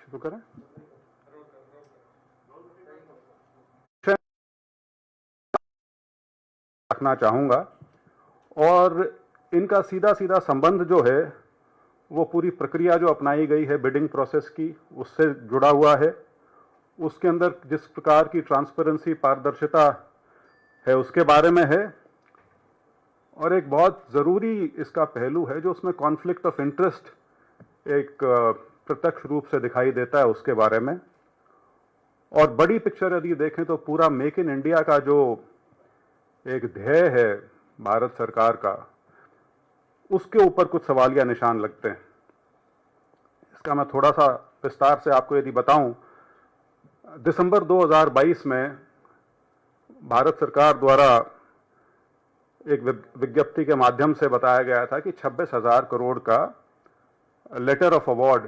शुरू करें। रखना चाहूंगा और इनका सीधा सीधा संबंध जो है वो पूरी प्रक्रिया जो अपनाई गई है बिडिंग प्रोसेस की उससे जुड़ा हुआ है। उसके अंदर जिस प्रकार की ट्रांसपेरेंसी पारदर्शिता है उसके बारे में है और एक बहुत ज़रूरी इसका पहलू है जो उसमें कॉन्फ्लिक्ट ऑफ इंटरेस्ट एक प्रत्यक्ष रूप से दिखाई देता है उसके बारे में। और बड़ी पिक्चर यदि देखें तो पूरा मेक इन इंडिया का जो एक ध्येय है भारत सरकार का, उसके ऊपर कुछ सवालिया निशान लगते हैं। इसका मैं थोड़ा सा विस्तार से आपको यदि बताऊं, दिसंबर 2022 में भारत सरकार द्वारा एक विज्ञप्ति के माध्यम से बताया गया था कि 26,000 करोड़ का लेटर ऑफ अवार्ड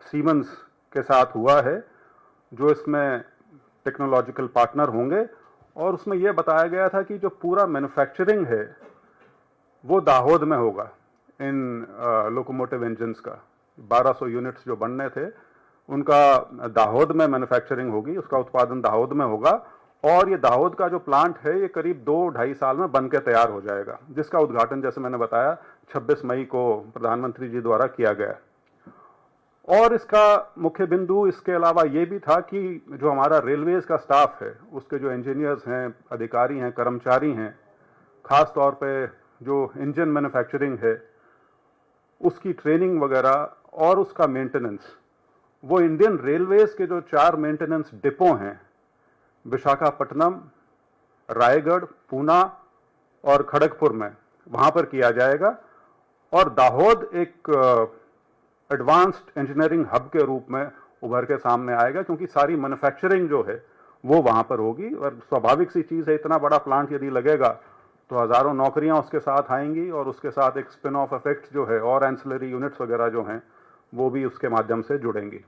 सीमेंस के साथ हुआ है जो इसमें टेक्नोलॉजिकल पार्टनर होंगे। और उसमें यह बताया गया था कि जो पूरा मैन्युफैक्चरिंग है वो दाहोद में होगा। इन लोकोमोटिव इंजन्स का 1200 यूनिट्स जो बनने थे उनका दाहोद में मैन्युफैक्चरिंग होगी, उसका उत्पादन दाहोद में होगा। और ये दाहोद का जो प्लांट है ये करीब 2-2.5 साल में बन के तैयार हो जाएगा, जिसका उद्घाटन जैसे मैंने बताया 26 मई को प्रधानमंत्री जी द्वारा किया गया। और इसका मुख्य बिंदु इसके अलावा ये भी था कि जो हमारा रेलवेज का स्टाफ है उसके जो इंजीनियर्स हैं, अधिकारी हैं, कर्मचारी हैं, खास तौर पे जो इंजन मैन्युफैक्चरिंग है उसकी ट्रेनिंग वगैरह और उसका मेंटेनेंस वो इंडियन रेलवेज के जो 4 मेंटेनेंस डिपो हैं विशाखापट्टनम, रायगढ़, पूना और खड़गपुर में, वहां पर किया जाएगा। और दाहोद एक एडवांस्ड इंजीनियरिंग हब के रूप में उभर के सामने आएगा क्योंकि सारी मैन्युफैक्चरिंग जो है वो वहां पर होगी। और स्वाभाविक सी चीज है, इतना बड़ा प्लांट यदि लगेगा तो हजारों नौकरियां उसके साथ आएंगी और उसके साथ एक स्पिन ऑफ इफेक्ट जो है और एंसिलरी यूनिट्स वगैरह जो हैं वो भी उसके माध्यम से जुड़ेंगी।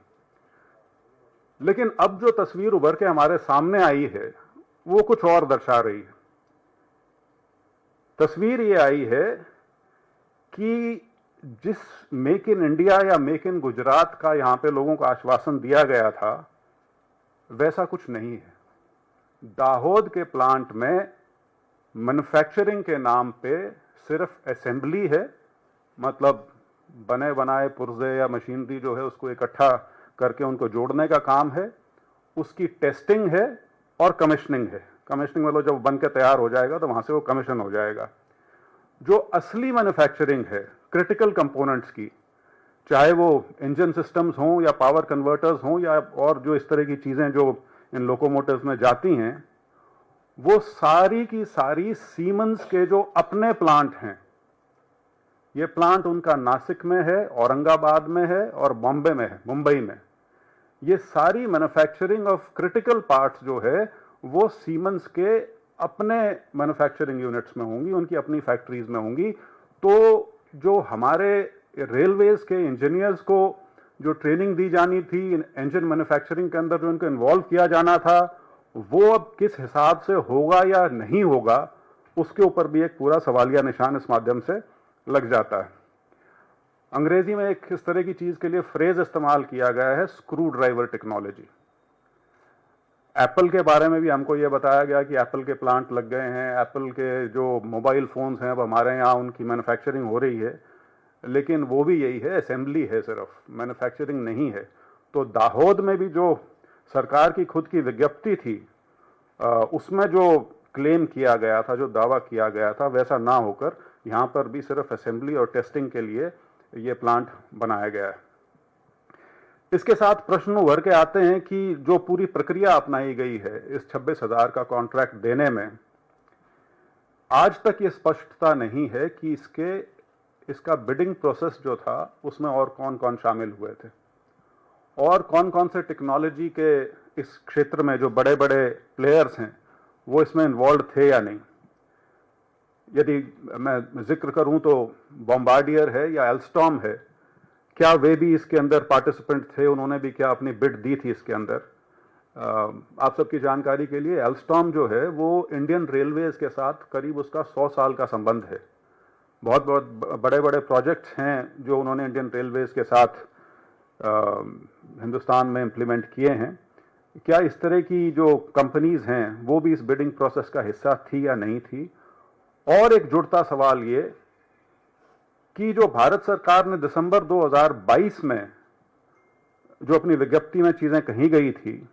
लेकिन अब जो तस्वीर उभर के हमारे सामने आई है वो कुछ और दर्शा रही है। तस्वीर ये आई है कि जिस मेक इन इंडिया या मेक इन गुजरात का यहां पे लोगों को आश्वासन दिया गया था वैसा कुछ नहीं है। दाहोद के प्लांट में मैन्युफैक्चरिंग के नाम पे सिर्फ असेंबली है, मतलब बने बनाए पुर्जे या मशीनरी जो है उसको इकट्ठा करके उनको जोड़ने का काम है। उसकी टेस्टिंग है और कमीशनिंग है। कमीशनिंग मतलब जब बन के तैयार हो जाएगा तो वहां से वो कमीशन हो जाएगा। जो असली मैन्युफैक्चरिंग है क्रिटिकल कंपोनेंट्स की, चाहे वो इंजन सिस्टम्स हों या पावर कन्वर्टर्स हों या और जो इस तरह की चीजें जो इन लोकोमोटिव्स में जाती हैं, वो सारी की सारी सीमेंस के जो अपने प्लांट हैं, ये प्लांट उनका नासिक में है, औरंगाबाद में है और बॉम्बे में है, मुंबई में। ये सारी मैन्युफैक्चरिंग ऑफ क्रिटिकल पार्ट्स जो है वो सीमेंस के अपने मैन्युफैक्चरिंग यूनिट्स में होंगी, उनकी अपनी फैक्ट्रीज में होंगी। तो जो हमारे रेलवेज के इंजीनियर्स को जो ट्रेनिंग दी जानी थी इंजन मैन्युफैक्चरिंग के अंदर, जो उनको इन्वॉल्व किया जाना था, वो अब किस हिसाब से होगा या नहीं होगा उसके ऊपर भी एक पूरा सवालिया निशान इस माध्यम से लग जाता है। अंग्रेजी में एक इस तरह की चीज के लिए फ्रेज इस्तेमाल किया गया है, स्क्रू ड्राइवर टेक्नोलॉजी। एप्पल के बारे में भी हमको यह बताया गया कि एप्पल के प्लांट लग गए हैं, एप्पल के जो मोबाइल फोन्स हैं अब हमारे यहाँ उनकी मैन्युफैक्चरिंग हो रही है, लेकिन वो भी यही है, असेंबली है, सिर्फ मैन्युफैक्चरिंग नहीं है। तो दाहोद में भी जो सरकार की खुद की विज्ञप्ति थी उसमें जो क्लेम किया गया था, जो दावा किया गया था, वैसा ना होकर यहाँ पर भी सिर्फ असेंबली और टेस्टिंग के लिए ये प्लांट बनाया गया है। इसके साथ प्रश्न उभर के आते हैं कि जो पूरी प्रक्रिया अपनाई गई है इस 26,000 का कॉन्ट्रैक्ट देने में, आज तक ये स्पष्टता नहीं है कि इसका बिडिंग प्रोसेस जो था उसमें और कौन कौन शामिल हुए थे और कौन कौन से टेक्नोलॉजी के इस क्षेत्र में जो बड़े बड़े प्लेयर्स हैं वो इसमें इन्वॉल्व थे या नहीं। यदि मैं जिक्र करूं तो बॉम्बार्डियर है या एल्स्टॉम है, क्या वे भी इसके अंदर पार्टिसिपेंट थे, उन्होंने भी क्या अपनी बिड दी थी इसके अंदर। आप सबकी जानकारी के लिए एल्स्टॉम जो है वो इंडियन रेलवेज के साथ करीब उसका 100 साल का संबंध है। बहुत बहुत बड़े बड़े प्रोजेक्ट्स हैं जो उन्होंने इंडियन रेलवेज के साथ हिंदुस्तान में इम्प्लीमेंट किए हैं, क्या इस तरह की जो कंपनीज हैं वो भी इस बिडिंग प्रोसेस का हिस्सा थी या नहीं थी? और एक जुड़ता सवाल ये कि जो भारत सरकार ने दिसंबर 2022 में जो अपनी विज्ञप्ति में चीजें कही गई थी,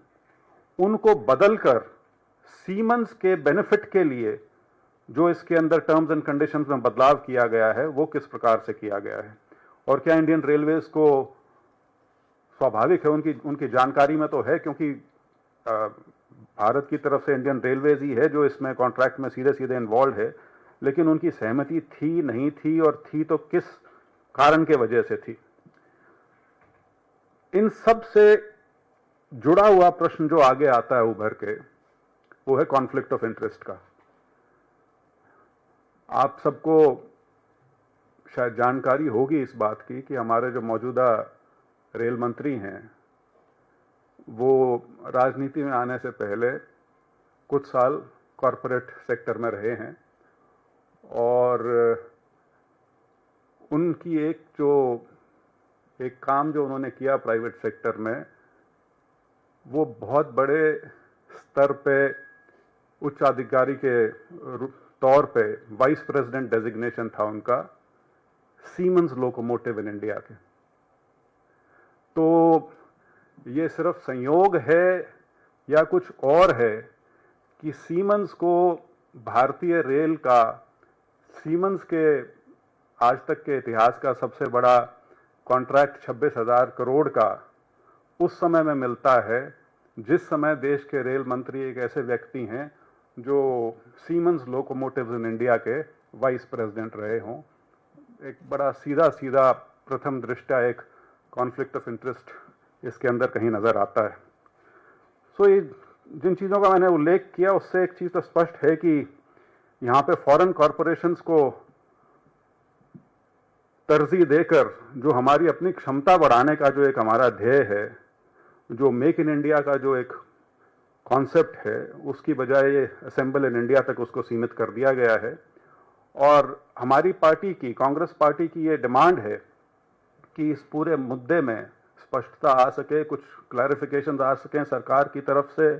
उनको बदलकर सीमेंस के बेनिफिट के लिए जो इसके अंदर टर्म्स एंड कंडीशंस में बदलाव किया गया है, वो किस प्रकार से किया गया है? और क्या इंडियन रेलवेज को स्वाभाविक है, उनकी जानकारी में तो है, क्योंकि भारत की तरफ से इंडियन रेलवेज ही है जो इसमें कॉन्ट्रैक्ट में सीधे सीधे इन्वॉल्व है, लेकिन उनकी सहमति थी, नहीं थी, और थी तो किस कारण के वजह से थी? इन सब से जुड़ा हुआ प्रश्न जो आगे आता है उभर के, वो है कॉन्फ्लिक्ट ऑफ इंटरेस्ट का। आप सबको शायद जानकारी होगी इस बात की कि हमारे जो मौजूदा रेल मंत्री हैं, वो राजनीति में आने से पहले कुछ साल कॉरपोरेट सेक्टर में रहे हैं, और उनकी एक काम जो उन्होंने किया प्राइवेट सेक्टर में, वो बहुत बड़े स्तर पे उच्च अधिकारी के तौर पे वाइस प्रेसिडेंट डेजिग्नेशन था उनका सीमेंस लोकोमोटिव इन इंडिया के। तो ये सिर्फ संयोग है या कुछ और है कि सीमेंस को भारतीय रेल का, सीमेंस के आज तक के इतिहास का सबसे बड़ा कॉन्ट्रैक्ट 26,000 करोड़ का उस समय में मिलता है जिस समय देश के रेल मंत्री एक ऐसे व्यक्ति हैं जो सीमेंस लोकोमोटिव्स इन इंडिया के वाइस प्रेसिडेंट रहे हों। एक बड़ा सीधा सीधा प्रथम दृष्टया एक कॉन्फ्लिक्ट ऑफ इंटरेस्ट इसके अंदर कहीं नजर आता है। सो ये जिन चीज़ों का मैंने उल्लेख किया उससे एक चीज़ तो स्पष्ट है कि यहाँ पे फॉरेन कॉरपोरेशंस को तरजीह देकर जो हमारी अपनी क्षमता बढ़ाने का जो एक हमारा ध्येय है, जो मेक इन इंडिया का जो एक कॉन्सेप्ट है, उसकी बजाय ये असेंबल इन इंडिया तक उसको सीमित कर दिया गया है। और हमारी पार्टी की, कांग्रेस पार्टी की ये डिमांड है कि इस पूरे मुद्दे में स्पष्टता आ सके, कुछ क्लैरिफिकेशन आ सकें सरकार की तरफ से,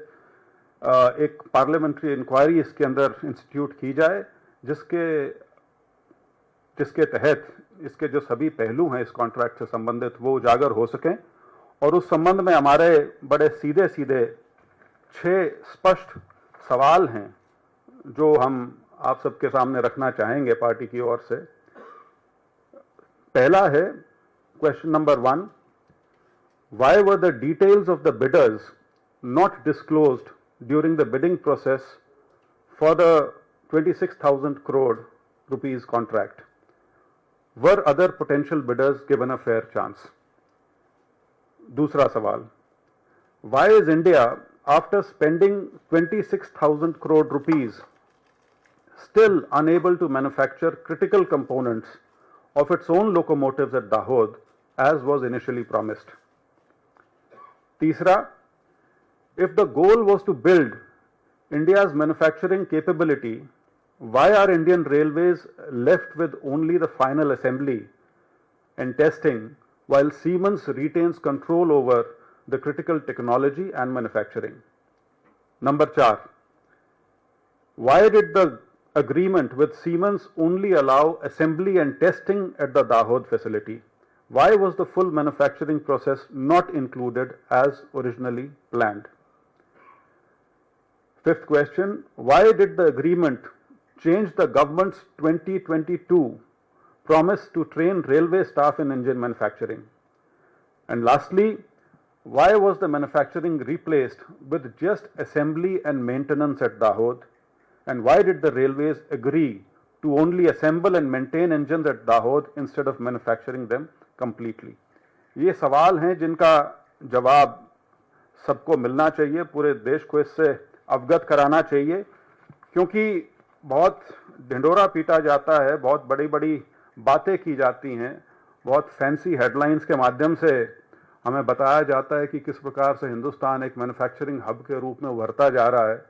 एक पार्लियामेंट्री इंक्वायरी इसके अंदर इंस्टीट्यूट की जाए जिसके तहत इसके जो सभी पहलू हैं इस कॉन्ट्रैक्ट से संबंधित वो उजागर हो सकें। और उस संबंध में हमारे बड़े सीधे सीधे 6 स्पष्ट सवाल हैं जो हम आप सबके सामने रखना चाहेंगे पार्टी की ओर से। पहला है question number 1, why were the details of the bidders not disclosed during the bidding process for the 26,000 crore rupees contract? Were other potential bidders given a fair chance? दूसरा सवाल, why is India, after spending 26,000 crore rupees, still unable to manufacture critical components of its own locomotives at Dahod as was initially promised? तीसरा, if the goal was to build India's manufacturing capability, why are Indian Railways left with only the final assembly and testing while Siemens retains control over the critical technology and manufacturing? Number 4, why did the agreement with Siemens only allow assembly and testing at the Dahod facility? Why was the full manufacturing process not included as originally planned? Fifth question, why did the agreement change the government's 2022 promise to train railway staff in engine manufacturing? And lastly, why was the manufacturing replaced with just assembly and maintenance at Dahod? And why did the railways agree to only assemble and maintain engines at Dahod instead of manufacturing them completely? ये सवाल हैं जिनका जवाब सबको मिलना चाहिए, पूरे देश को इससे अवगत कराना चाहिए, क्योंकि बहुत ढिंढोरा पीटा जाता है, बहुत बड़ी बड़ी बातें की जाती हैं, बहुत फैंसी हेडलाइंस के माध्यम से हमें बताया जाता है कि किस प्रकार से हिंदुस्तान एक मैन्युफैक्चरिंग हब के रूप में उभरता जा रहा है।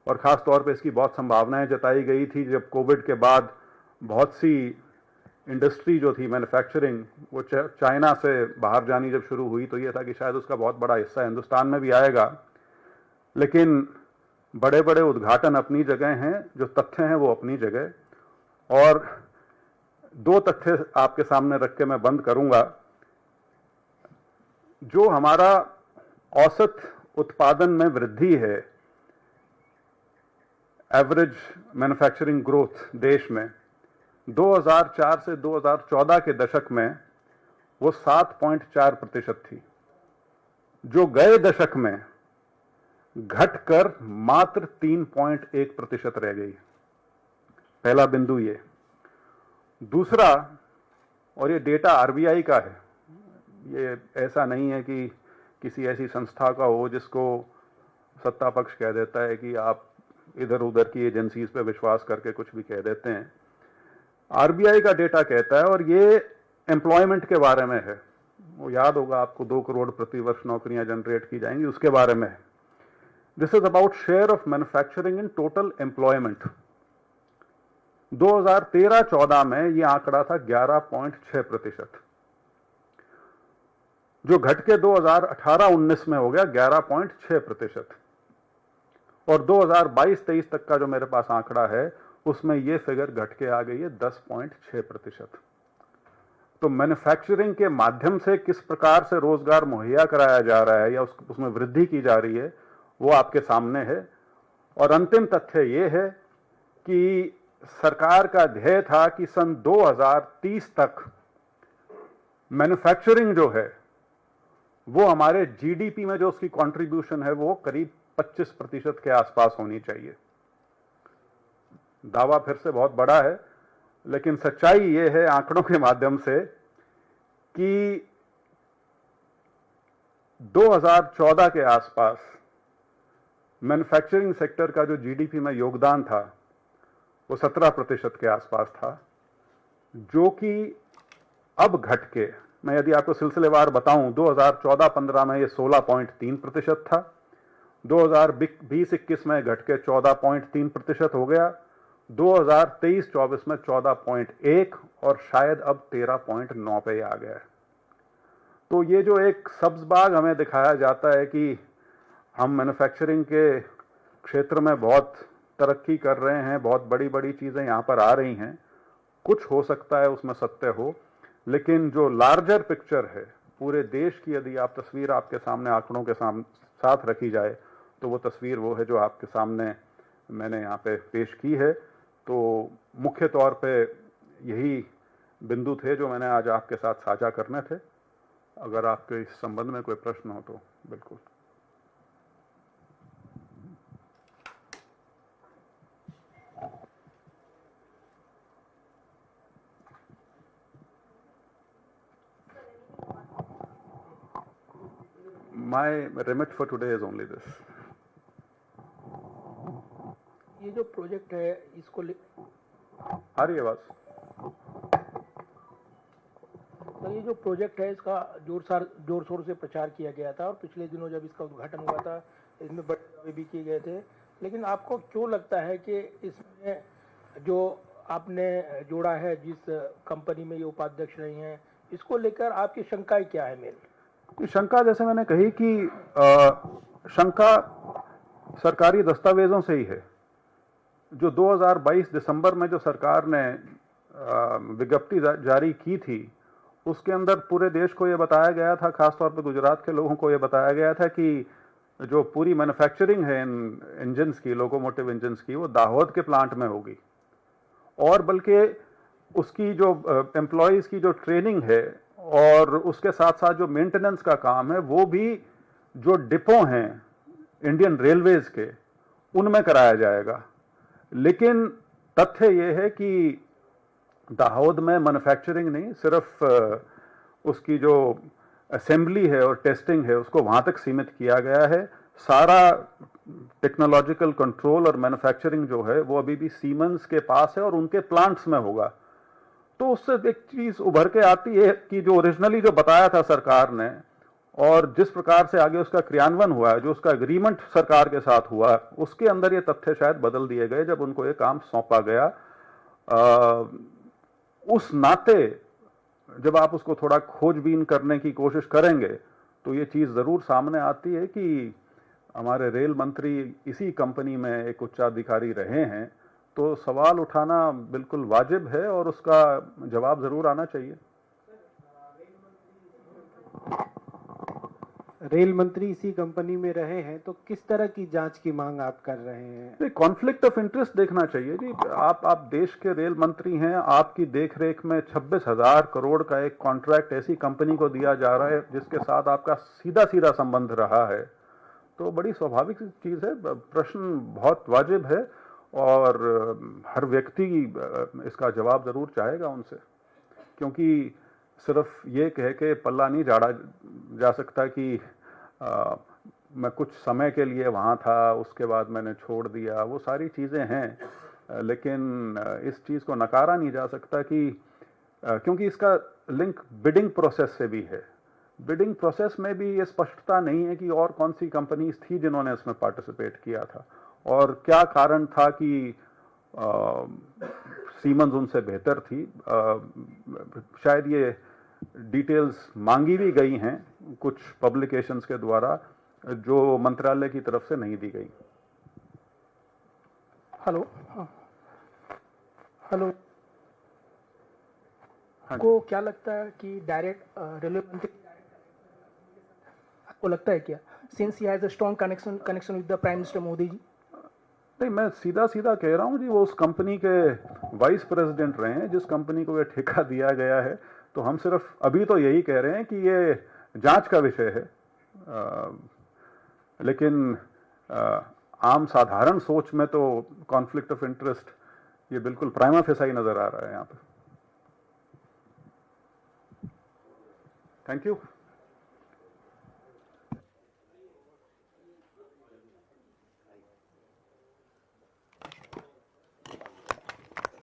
और ख़ास तौर पे इसकी बहुत संभावनाएं जताई गई थी जब कोविड के बाद बहुत सी इंडस्ट्री जो थी मैन्युफैक्चरिंग, वो चाइना से बाहर जानी जब शुरू हुई तो ये था कि शायद उसका बहुत बड़ा हिस्सा हिंदुस्तान में भी आएगा, लेकिन बड़े बड़े उद्घाटन अपनी जगह हैं, जो तथ्य हैं वो अपनी जगह। और दो तथ्य आपके सामने रख के मैं बंद करूंगा। जो हमारा औसत उत्पादन में वृद्धि है, एवरेज मैन्युफैक्चरिंग ग्रोथ देश में 2004 से 2014 के दशक में वो 7.4% थी, जो गए दशक में घटकर मात्र 3.1% रह गई। पहला बिंदु ये। दूसरा, और ये डेटा आरबीआई का है, ये ऐसा नहीं है कि किसी ऐसी संस्था का हो जिसको सत्ता पक्ष कह देता है कि आप इधर उधर की एजेंसीज पे विश्वास करके कुछ भी कह देते हैं। आरबीआई का डेटा कहता है, और ये एम्प्लॉयमेंट के बारे में है। वो याद होगा आपको, 2 करोड़ प्रति वर्ष नौकरियां जनरेट की जाएंगी, उसके बारे में है। This is about share of manufacturing in total employment. 2013-14 में ये आंकड़ा था 11.6%, जो घट के 2018-19 में हो गया 11.6%। और 2022-23 तक का जो मेरे पास आंकड़ा है, उसमें ये फिगर घट के आ गई है 10.6%। तो मैन्युफैक्चरिंग के माध्यम से किस प्रकार से रोजगार मुहैया कराया जा रहा है या उसमें वृद्धि की जा रही है, वो आपके सामने है। और अंतिम तथ्य ये है कि सरकार का ध्येय था कि सन 2030 तक मैन्युफैक्चरिंग जो है वो हमारे जीडीपी में जो उसकी कंट्रीब्यूशन है वो करीब 25% के आसपास होनी चाहिए। दावा फिर से बहुत बड़ा है, लेकिन सच्चाई ये है आंकड़ों के माध्यम से कि 2014 के आसपास मैन्युफैक्चरिंग सेक्टर का जो जीडीपी में योगदान था वो 17% के आसपास था, जो कि अब घट के, मैं यदि आपको सिलसिलेवार बताऊं, 2014-15 में ये 16.3% था, 2020-21 में घट के 14.3% हो गया, 2023-24 में 14.1 और शायद अब 13.9 पे आ गया है। तो ये जो एक सब्ज बाग हमें दिखाया जाता है कि हम मैन्युफैक्चरिंग के क्षेत्र में बहुत तरक्की कर रहे हैं, बहुत बड़ी बड़ी चीज़ें यहाँ पर आ रही हैं, कुछ हो सकता है उसमें सत्य हो, लेकिन जो लार्जर पिक्चर है पूरे देश की, यदि आप तस्वीर आपके सामने आंकड़ों के साथ रखी जाए तो वो तस्वीर वो है जो आपके सामने मैंने यहाँ पे पेश की है। तो मुख्य तौर पे यही बिंदु थे जो मैंने आज आपके साथ साझा करने थे। अगर आपके इस संबंध में कोई प्रश्न हो तो बिल्कुल। My remit for today is only this. ये जो प्रोजेक्ट है इसको आ रही है आवाज? तो ये जो प्रोजेक्ट है इसका जोर शोर से प्रचार किया गया था, और पिछले दिनों जब इसका उद्घाटन हुआ था इसमें बड़े दावे भी किए गए थे। लेकिन आपको क्यों लगता है कि इसमें जो आपने जोड़ा है, जिस कंपनी में ये उपाध्यक्ष रही हैं, इसको लेकर आपकी शंकाएं क्या है? मेन शंका, जैसे मैंने कही कि शंका सरकारी दस्तावेजों से ही है। जो 2022 दिसंबर में जो सरकार ने विज्ञप्ति जारी की थी, उसके अंदर पूरे देश को यह बताया गया था, खासतौर पर गुजरात के लोगों को यह बताया गया था कि जो पूरी मैन्युफैक्चरिंग है इन इंजन्स की, लोकोमोटिव इंजन्स की, वो दाहोद के प्लांट में होगी। और बल्कि उसकी जो एम्प्लॉयज़ की जो ट्रेनिंग है और उसके साथ साथ जो मेंटेनेंस का काम है, वो भी जो डिपो हैं इंडियन रेलवेज के, उनमें कराया जाएगा। लेकिन तथ्य यह है कि दाहोद में मैन्युफैक्चरिंग नहीं, सिर्फ उसकी जो असेंबली है और टेस्टिंग है उसको वहां तक सीमित किया गया है। सारा टेक्नोलॉजिकल कंट्रोल और मैन्युफैक्चरिंग जो है वो अभी भी सीमेंस के पास है और उनके प्लांट्स में होगा। तो उससे एक चीज उभर के आती है कि जो ओरिजिनली जो बताया था सरकार ने और जिस प्रकार से आगे उसका क्रियान्वयन हुआ है, जो उसका एग्रीमेंट सरकार के साथ हुआ, उसके अंदर ये तथ्य शायद बदल दिए गए जब उनको ये काम सौंपा गया। उस नाते जब आप उसको थोड़ा खोजबीन करने की कोशिश करेंगे तो ये चीज़ ज़रूर सामने आती है कि हमारे रेल मंत्री इसी कंपनी में एक उच्चाधिकारी रहे हैं, तो सवाल उठाना बिल्कुल वाजिब है और उसका जवाब ज़रूर आना चाहिए। रेल मंत्री इसी कंपनी में रहे हैं, तो किस तरह की जांच की मांग आप कर रहे हैं? कॉन्फ्लिक्ट ऑफ इंटरेस्ट देखना चाहिए जी। आप देश के रेल मंत्री हैं, आपकी देखरेख में 26,000 करोड़ का एक कॉन्ट्रैक्ट ऐसी कंपनी को दिया जा रहा है जिसके साथ आपका सीधा सीधा संबंध रहा है, तो बड़ी स्वाभाविक चीज़ है। प्रश्न बहुत वाजिब है और हर व्यक्ति इसका जवाब ज़रूर चाहेगा उनसे, क्योंकि सिर्फ ये कह के पल्ला नहीं झाड़ा जा सकता कि मैं कुछ समय के लिए वहाँ था, उसके बाद मैंने छोड़ दिया, वो सारी चीज़ें हैं। लेकिन इस चीज़ को नकारा नहीं जा सकता कि क्योंकि इसका लिंक बिडिंग प्रोसेस से भी है। बिडिंग प्रोसेस में भी ये स्पष्टता नहीं है कि और कौन सी कंपनीज थी जिन्होंने इसमें पार्टिसिपेट किया था और क्या कारण था कि सीमेंस उनसे बेहतर थी। शायद ये डिटेल्स मांगी भी गई हैं कुछ पब्लिकेशंस के द्वारा जो मंत्रालय की तरफ से नहीं दी गई। हेलो, हेलो, हाँ, को क्या लगता है कि डायरेक्ट रेलवे मंत्री आपको लगता है क्या, since he has a strong connection with the prime minister Modi ji? नहीं, मैं सीधा सीधा कह रहा हूँ जी, वो उस कंपनी के वाइस प्रेसिडेंट रहे हैं जिस कंपनी को ये ठेका दिया गया है। तो हम सिर्फ अभी तो यही कह रहे हैं कि ये जांच का विषय है, लेकिन आम साधारण सोच में तो कॉन्फ्लिक्ट ऑफ इंटरेस्ट ये बिल्कुल प्राइमा फेसाई नजर आ रहा है यहाँ पर। Thank you.